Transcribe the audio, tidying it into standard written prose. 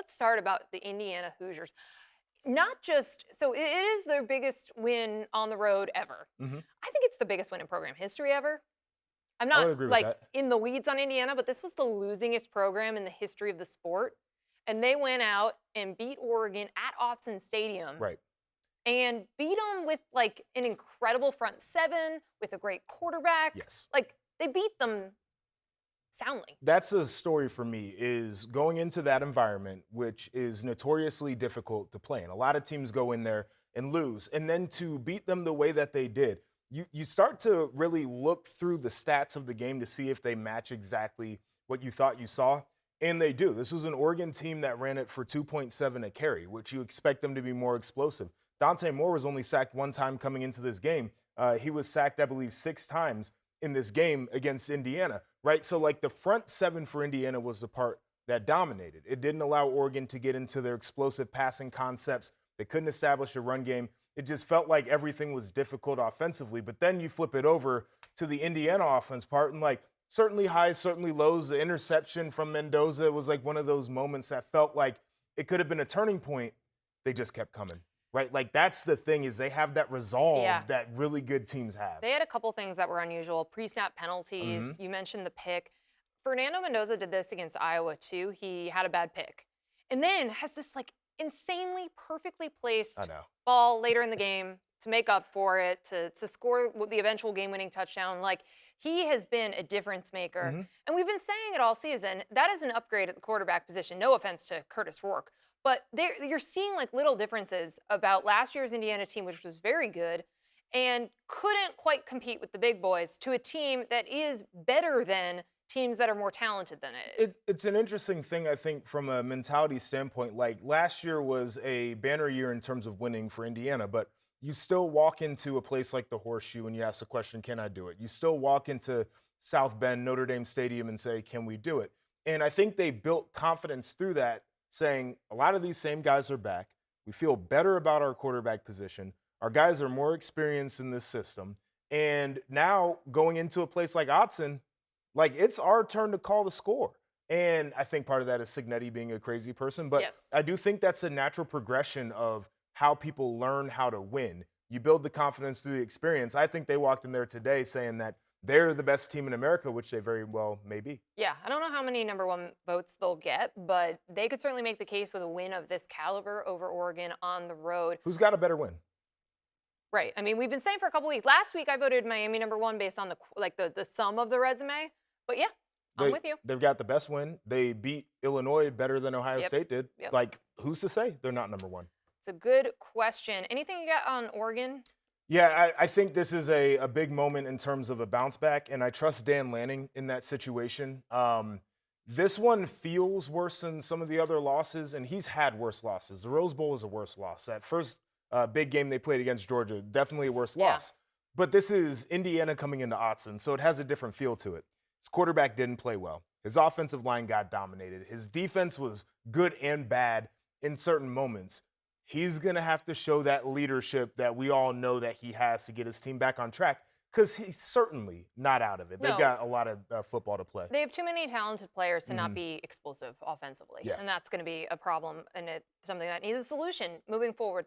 let's start about the Indiana Hoosiers. Not just so it is their biggest win on the road ever. Hmm. I think it's the biggest win in program history ever. I'm I not would agree with like that. in the weeds on Indiana, but this was the losingest program in the history of the sport. And they went out and beat Oregon at Autzen Stadium Right. and beat them with like an incredible front seven with a great quarterback. Yes. Like they beat them soundly. That's the story for me is going into that environment, which is notoriously difficult to play in. A lot of teams go in there and lose. And then to beat them the way that they did, you start to really look through the stats of the game to see if they match exactly what you thought you saw. And they do. This was an Oregon team that ran it for 2.7 a carry, which you expect them to be more explosive. Dante Moore was only sacked one time coming into this game. He was sacked, I believe, 6 times in this game against Indiana, right? So, like, the front seven for Indiana was the part that dominated. It didn't allow Oregon to get into their explosive passing concepts. They couldn't establish a run game. It just felt like everything was difficult offensively. But then you flip it over to the Indiana offense part, and, like, certainly highs, certainly lows. The interception from Mendoza was like one of those moments that felt like it could have been a turning point. They just kept coming, right? Like, that's the thing is they have that resolve that really good teams have. They had a couple things that were unusual. Pre-snap penalties. You mentioned the pick. Fernando Mendoza did this against Iowa too. He had a bad pick. And then has this like insanely perfectly placed I know. ball later in the game to make up for it, to score the eventual game-winning touchdown. Like, he has been a difference maker. And we've been saying it all season. That is an upgrade at the quarterback position. No offense to Curtis Rourke. But you're seeing like little differences about last year's Indiana team, which was very good and couldn't quite compete with the big boys, to a team that is better than teams that are more talented than it is. It's an interesting thing, I think, from a mentality standpoint. Like, last year was a banner year in terms of winning for Indiana, but you still walk into a place like the Horseshoe and you ask the question, can I do it? You still walk into South Bend, Notre Dame Stadium and say, can we do it? And I think they built confidence through that, saying a lot of these same guys are back. We feel better about our quarterback position. Our guys are more experienced in this system. And now going into a place like Autzen, like, it's our turn to call the score. And I think part of that is Signetti being a crazy person. But I do think that's a natural progression of how people learn how to win. You build the confidence through the experience. I think they walked in there today saying that they're the best team in America, which they very well may be. Yeah, I don't know how many number one votes they'll get, but they could certainly make the case with a win of this caliber over Oregon on the road. Who's got a better win? Right. I mean, we've been saying for a couple weeks. Last week, I voted Miami number one based on the sum of the resume. But yeah, I'm with you. They've got the best win. They beat Illinois better than Ohio State did. Like, who's to say they're not number one? It's a good question. Anything you got on Oregon? Yeah, I think this is a big moment in terms of a bounce back, and I trust Dan Lanning in that situation. This one feels worse than some of the other losses, and he's had worse losses. The Rose Bowl is a worse loss. That first big game they played against Georgia, definitely a worse loss. But this is Indiana coming into Autzen, so it has a different feel to it. His quarterback didn't play well. His offensive line got dominated. His defense was good and bad in certain moments. He's going to have to show that leadership that we all know that he has to get his team back on track, because he's certainly not out of it. They've got a lot of football to play. They have too many talented players to not be explosive offensively, and that's going to be a problem, and it's something that needs a solution moving forward.